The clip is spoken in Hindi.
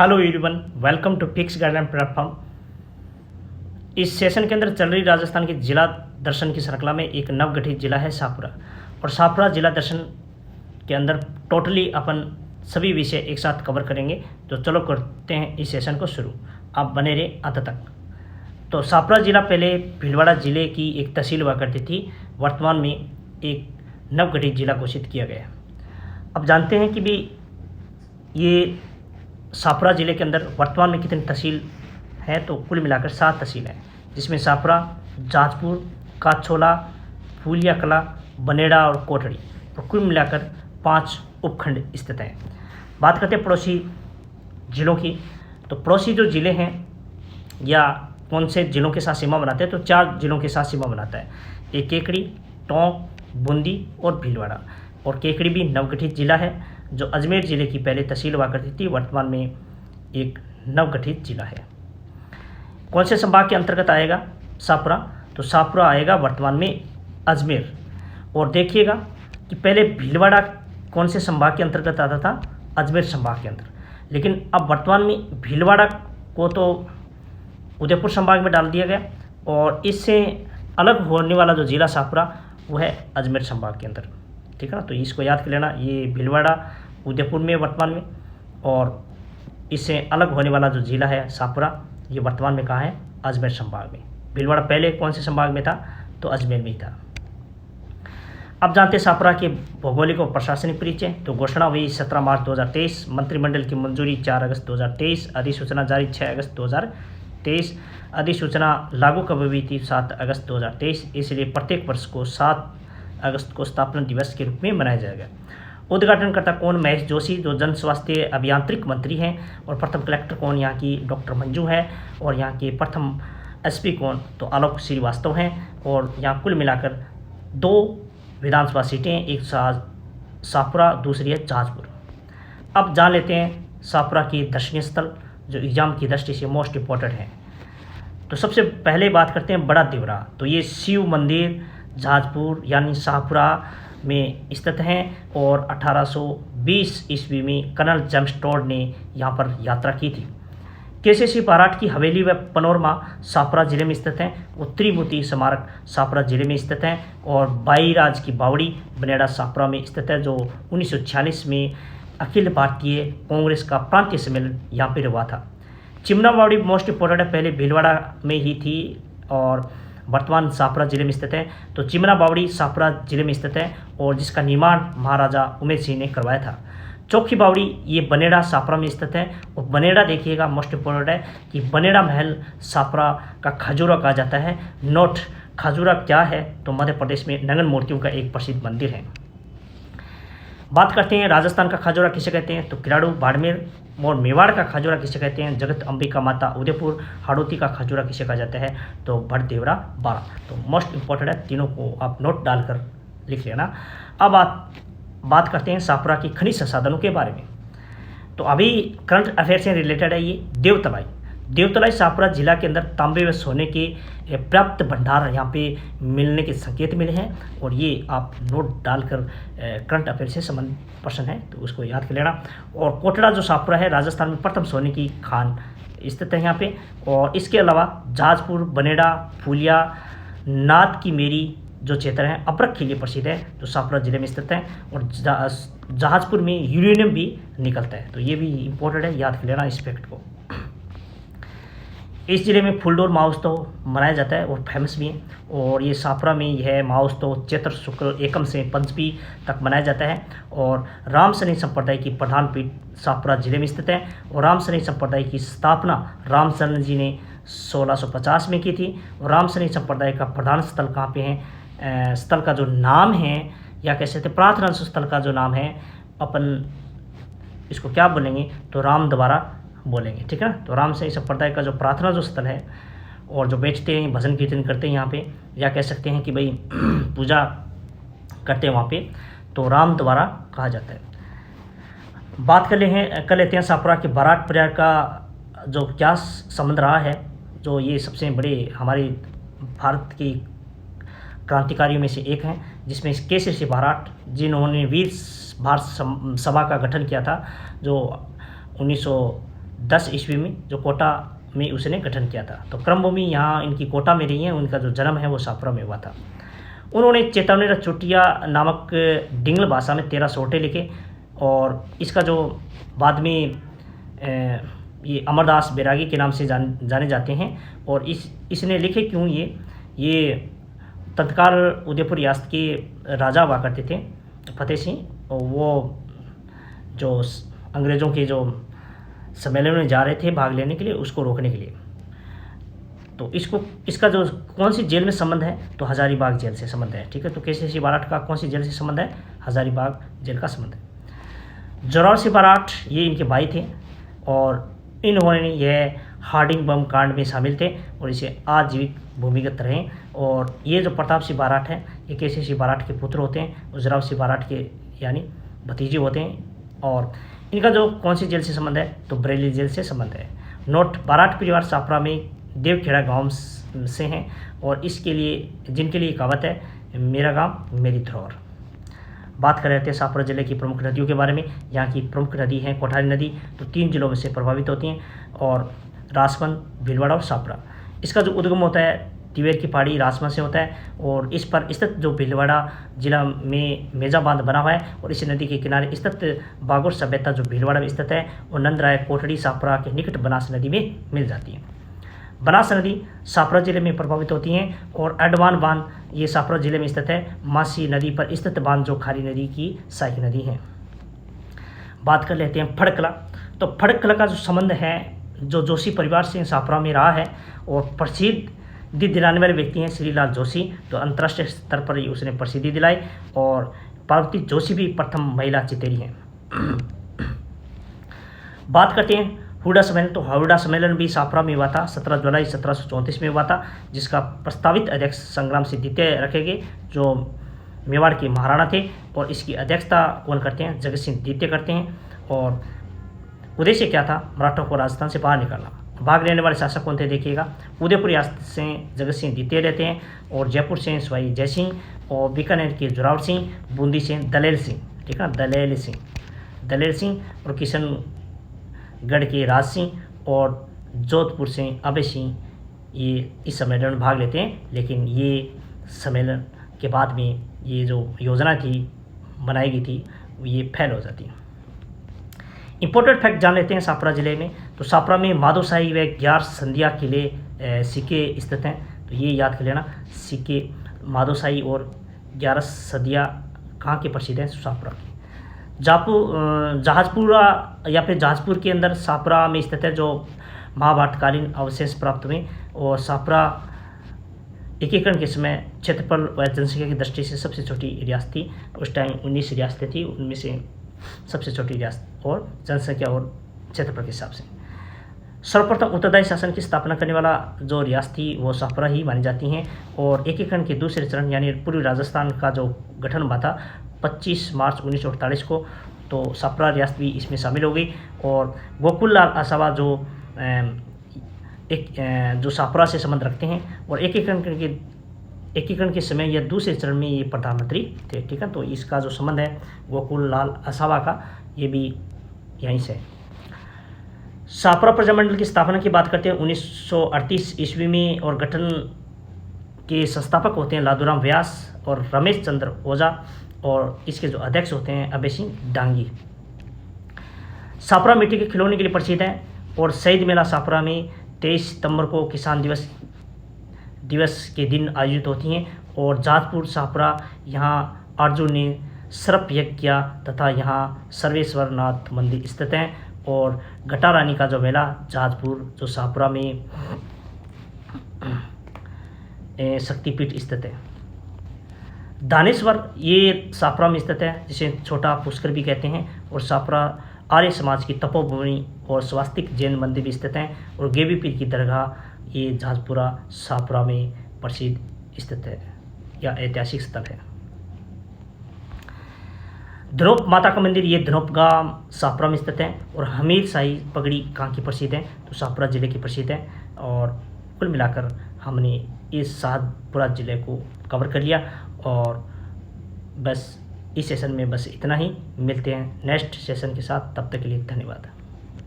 Hello everyone, welcome to fix guideline platform. इस सेशन के अंदर चल रही राजस्थान की जिला दर्शन की श्रृंखला में एक नवगठित जिला है शाहपुरा। और शाहपुरा जिला दर्शन के अंदर टोटली अपन सभी विषय एक साथ कवर करेंगे। तो चलो करते हैं इस सेशन को शुरू, आप बने रहे अंत तक। तो शाहपुरा जिला पहले भीलवाड़ा जिले की एक तहसील हुआ करती थी, वर्तमान में एक नवगठित जिला घोषित किया गया। अब जानते हैं कि भी ये शाहपुरा जिले के अंदर वर्तमान में कितनी तहसील हैं। तो कुल मिलाकर 7 तहसील हैं, जिसमें शाहपुरा, जाजपुर, काछोला, फूलिया कला, बनेड़ा और कोटड़ी, और कुल मिलाकर 5 उपखंड स्थित हैं। बात करते हैं पड़ोसी जिलों की। तो पड़ोसी जो ज़िले हैं या कौन से जिलों के साथ सीमा बनाते हैं, तो 4 जिलों के साथ सीमा बनाता है। एक केकड़ी, टोंक, बूंदी और भीलवाड़ा। और केकड़ी भी नवगठित जिला है, जो अजमेर ज़िले की पहले तहसील हुआ करती थी, वर्तमान में एक नवगठित जिला है। कौन से संभाग के अंतर्गत आएगा शाहपुरा? तो शाहपुरा आएगा वर्तमान में अजमेर। और देखिएगा कि पहले भीलवाड़ा कौन से संभाग के अंतर्गत आता था? अजमेर संभाग के अंदर। लेकिन अब वर्तमान में भीलवाड़ा को तो उदयपुर संभाग में डाल दिया गया, और इससे अलग होने वाला जो जिला शाहपुरा वो है अजमेर संभाग के अंदर। ठीक है ना, तो इसको याद कर लेना। ये भीलवाड़ा उदयपुर में वर्तमान में, और इससे अलग होने वाला जो जिला है शाहपुरा, ये वर्तमान में कहाँ है? अजमेर संभाग में। भीलवाड़ा पहले कौन से संभाग में था? तो अजमेर में ही था। अब जानते हैं शाहपुरा के भौगोलिक और प्रशासनिक परिचय। तो घोषणा हुई 17 मार्च 2023, मंत्रिमंडल की मंजूरी 4 अगस्त 2023, अधिसूचना जारी 6 अगस्त 2023, अधिसूचना लागू कब हुई थी? 7 अगस्त 2023। इसलिए प्रत्येक वर्ष को 7 अगस्त को स्थापना दिवस के रूप में मनाया जाएगा। उद्घाटनकर्ता कौन? महेश जोशी, जो जन स्वास्थ्य अभियांत्रिक मंत्री हैं। और प्रथम कलेक्टर कौन? यहाँ की डॉक्टर मंजू है। और यहाँ के प्रथम एसपी कौन? तो आलोक श्रीवास्तव हैं। और यहाँ कुल मिलाकर 2 विधानसभा सीटें, एक शाहपुरा, दूसरी है जाजपुर। अब जान लेते हैं शाहपुरा की दर्शनीय स्थल, जो एग्जाम की दृष्टि से मोस्ट इम्पोर्टेंट है। तो सबसे पहले बात करते हैं बड़ा देवरा। तो ये शिव मंदिर जाजपुर यानी शाहपुरा में स्थित हैं, और 1820 ईस्वी में कर्नल जेम्स टोड ने यहाँ पर यात्रा की थी। केसीसी बाराट की हवेली व पनोरमा शाहपुरा जिले में स्थित हैं। और त्रिमूर्ति स्मारक शाहपुरा जिले में स्थित हैं। और बाईराज की बावड़ी बनेड़ा शाहपुरा में स्थित है, जो 1946 में अखिल भारतीय कांग्रेस का प्रांतीय सम्मेलन यहाँ पर हुआ था। चिमना बावड़ी मोस्ट इम्पोर्टेंट है, पहले भीलवाड़ा में ही थी और वर्तमान शाहपुरा जिले में स्थित है। तो चिमना बावड़ी शाहपुरा जिले में स्थित है, और जिसका निर्माण महाराजा उमेद सिंह ने करवाया था। चौकी बावड़ी ये बनेड़ा शाहपुरा में स्थित है। और बनेड़ा देखिएगा मोस्ट इम्पोर्टेंट है कि बनेड़ा महल शाहपुरा का खजूरा कहा जाता है। नोट, खजूरा क्या है? तो मध्य प्रदेश में नगन मूर्तियों का एक प्रसिद्ध मंदिर है। बात करते हैं राजस्थान का खजूरा किसे कहते हैं? तो किराड़ू बाड़मेर। और मेवाड़ का खजूरा किसे कहते हैं? जगत अंबिका माता उदयपुर। हाड़ौती का खजूरा किसे कहा जाता है? तो भटदेवरा बाड़ा। तो मोस्ट इंपॉर्टेंट है, तीनों को आप नोट डालकर लिख लेना। अब आप बात करते हैं शाहपुरा की खनिज संसाधनों के बारे में। तो अभी करंट अफेयर से रिलेटेड है ये देवतलाई। देवतलाई शाहपुरा जिला के अंदर तांबे व सोने के पर्याप्त भंडार यहाँ पे मिलने के संकेत मिले हैं, और ये आप नोट डालकर करंट अफेयर से संबंधित प्रश्न है, तो उसको याद कर लेना। और कोटड़ा जो शाहपुरा है, राजस्थान में प्रथम सोने की खान स्थित है यहाँ पे। और इसके अलावा जाजपुर, बनेड़ा, फूलिया, नाद की मेरी जो क्षेत्र है अपरख के लिए प्रसिद्ध है, जो शाहपुरा जिले में स्थित है। और जहाजपुर में यूरेनियम भी निकलता है, तो ये भी इम्पोर्टेंट है, याद कर लेना इस फैक्ट को। इस जिले में फुलडोर महोत्सव मनाया जाता है, और फेमस भी है। और ये शाहपुरा में यह महोत्सव चैत्र शुक्ल एकम से पंचमी तक मनाया जाता है। और रामसनी संप्रदाय की प्रधान पीठ शाहपुरा जिले में स्थित है। और रामसनी संप्रदाय की स्थापना रामचंद्र जी ने 1650 में की थी। और रामसनी संप्रदाय का प्रधान स्थल कहाँ पे है? स्थल का जो नाम है, या कह सकते प्रार्थना स्थल का जो नाम है, अपन इसको क्या बोलेंगे? तो राम द्वारा बोलेंगे। ठीक है ना, तो रामसनी संप्रदाय का जो प्रार्थना जो स्थल है, और जो बैठते हैं, भजन कीर्तन करते हैं यहाँ पे, या कह सकते हैं कि भाई पूजा करते हैं वहाँ पे, तो राम द्वारा कहा जाता है। बात कर लेते हैं शाहपुरा के बाराट परिवार का जो क्या संबंध रहा है। जो ये सबसे बड़े हमारे भारत की क्रांतिकारियों में से एक हैं, जिसमें केसरी बाराट, जिन्होंने वीर भारत सभा का गठन किया था, जो 10 ईस्वी में जो कोटा में उसने गठन किया था। तो कर्मभूमि यहाँ इनकी कोटा में रही है, उनका जो जन्म है वो शाहपुरा में हुआ था। उन्होंने चेतावनी चुटिया नामक डिंगल भाषा में 13 सोटे लिखे और इसका जो बाद में ये अमरदास बैरागी के नाम से जाने जाते हैं। और इसने लिखे क्यों, ये तत्काल उदयपुर रियासत के राजा हुआ करते थे फतेह सिंह, और वो जो अंग्रेज़ों के जो सम्मेलन में जा रहे थे भाग लेने के लिए, उसको रोकने के लिए। तो इसका जो कौन सी जेल में संबंध है, तो हजारीबाग जेल से संबंध है। ठीक है, तो केसी सिंह बाराट का कौन सी जेल से संबंध है, हजारीबाग जेल का संबंध है। जोरावर सिंह बाराट ये इनके भाई थे और इन्होंने यह हार्डिंग बम कांड में शामिल थे और इसे आजीविक भूमिगत रहे। और ये जो प्रताप सिंह बाराट हैं, ये केसी सिंह बाराट के पुत्र होते हैं, जोरावर सिंह बाराट के यानी भतीजे होते हैं। और इनका जो कौन सी जेल से संबंध है, तो बरेली जेल से संबंध है। नोट, बाराट परिवार शाहपुरा में देवखेड़ा गांव से हैं और इसके लिए जिनके लिए कहावत है, मेरा गांव मेरी धरोहर। बात कर रहे थे शाहपुरा जिले की प्रमुख नदियों के बारे में। यहाँ की प्रमुख नदी है कोठारी नदी, तो 3 जिलों में से प्रभावित होती हैं, और राजमंद, भीलवाड़ा और शाहपुरा। इसका जो उद्गम होता है तिवेर की पहाड़ी राजमंद से होता है और इस पर स्थित जो भीलवाड़ा जिला में मेजा बांध बना हुआ है और इस नदी के किनारे स्थित बागोर सभ्यता जो भीलवाड़ा में स्थित है और नंदराय कोठड़ी शाहपुरा के निकट बनास नदी में मिल जाती है। बनास नदी शाहपुरा जिले में प्रभावित होती हैं और अडवान बांध ये शाहपुरा जिले में स्थित है। मासी नदी पर स्थित बांध जो खारी नदी की सहायक नदी है। बात कर लेते हैं फड़कला। तो फड़कला का जो संबंध है जो जोशी परिवार से शाहपुरा में रहा है और प्रसिद्धि दिलाने वाले व्यक्ति हैं श्रीलाल जोशी। तो अंतर्राष्ट्रीय स्तर पर ही उसने प्रसिद्धि दिलाई और पार्वती जोशी भी प्रथम महिला चितेरी हैं। बात करते हैं हुडा सम्मेलन। तो हुडा सम्मेलन भी शाहपुरा में हुआ था, 17 जुलाई 1734 में हुआ था, जिसका प्रस्तावित अध्यक्ष संग्राम सिंह द्वितीय रखे गए जो मेवाड़ के महाराणा थे। और इसकी अध्यक्षता कौन करते हैं, जगत सिंह द्वितीय करते हैं। और उद्देश्य क्या था, मराठों को राजस्थान से बाहर निकालना। भाग लेने वाले शासक कौन थे देखिएगा, उदयपुर रियासत से जगत सिंह द्वितीय रहते हैं और जयपुर से सवाई जय सिंह और बीकानेर के जोरावर सिंह, बूंदी से दलेल सिंह। ठीक है, दलेल सिंह और किशनगढ़ के राज सिंह और जोधपुर से अभय सिंह ये इस सम्मेलन में भाग लेते हैं। लेकिन ये सम्मेलन के बाद में ये जो योजना थी बनाई गई थी ये फेल हो जाती है। इंपॉर्टेंट फैक्ट जान लेते हैं शाहपुरा जिले में। तो शाहपुरा में माधोशाही व 11 संधिया किले सिक्के स्थित हैं। तो ये याद कर लेना, सिक्के माधोशाही और 11 संधिया कहाँ के प्रसिद्ध हैं, शाहपुरा की। जहाजपुरा या फिर जहाजपुर के अंदर शाहपुरा में स्थित है जो महाभारतकालीन अवशेष प्राप्त हुए। और शाहपुरा एकीकरण के समय क्षेत्रफल व जनसंख्या की दृष्टि से सबसे छोटी रियासत थी। उस टाइम 19 रियासतें थी, उनमें से सबसे छोटी रियासत और जनसंख्या और क्षेत्रफल के हिसाब से। सर्वप्रथम उत्तरदायी शासन की स्थापना करने वाला जो रियासत थी वो शाहपुरा ही मानी जाती हैं। और एकीकरण के दूसरे चरण यानी पूर्वी राजस्थान का जो गठन हुआ था 25 मार्च 1948 को, तो शाहपुरा रियासत भी इसमें शामिल हो गई। और गोकुल लाल आसावा जो शाहपुरा से संबंध रखते हैं और एकीकरण के समय या दूसरे चरण में ये प्रधानमंत्री थे। ठीक है, तो इसका जो संबंध है गोकुल लाल आसावा का ये भी यहीं से। शाहपुरा प्रजामंडल की स्थापना की बात करते हैं 1938 ईस्वी में और गठन के संस्थापक होते हैं लादूराम व्यास और रमेश चंद्र ओझा और इसके जो अध्यक्ष होते हैं अभय सिंह डांगी। शाहपुरा मिट्टी के खिलौने के लिए प्रसिद्ध है और शहीद मेला शाहपुरा में 23 सितंबर को किसान दिवस के दिन आयोजित होती हैं। और जाजपुर शाहपुरा यहाँ अर्जुन ने सर्प यज्ञ किया तथा यहाँ सर्वेश्वर नाथ मंदिर स्थित हैं। और घटा रानी का जो मेला जाजपुर जो शाहपुरा में शक्तिपीठ स्थित है। दानेश्वर ये शाहपुरा में स्थित है जिसे छोटा पुष्कर भी कहते हैं। और शाहपुरा आर्य समाज की तपोभूमि और स्वास्तिक जैन मंदिर भी स्थित हैं। और गेवी पीर की दरगाह ये जाजपुरा शाहपुरा में प्रसिद्ध स्थित है या ऐतिहासिक स्थल है। धनोप माता का मंदिर ये धनोप गांव शाहपुरा में स्थित है। और हमीर शाही पगड़ी कहाँ की प्रसिद्ध है, तो शाहपुरा जिले की प्रसिद्ध है। और कुल मिलाकर हमने इस शाहपुरा जिले को कवर कर लिया। और बस इस सेशन में बस इतना ही, मिलते हैं नेक्स्ट सेशन के साथ, तब तक के लिए धन्यवाद।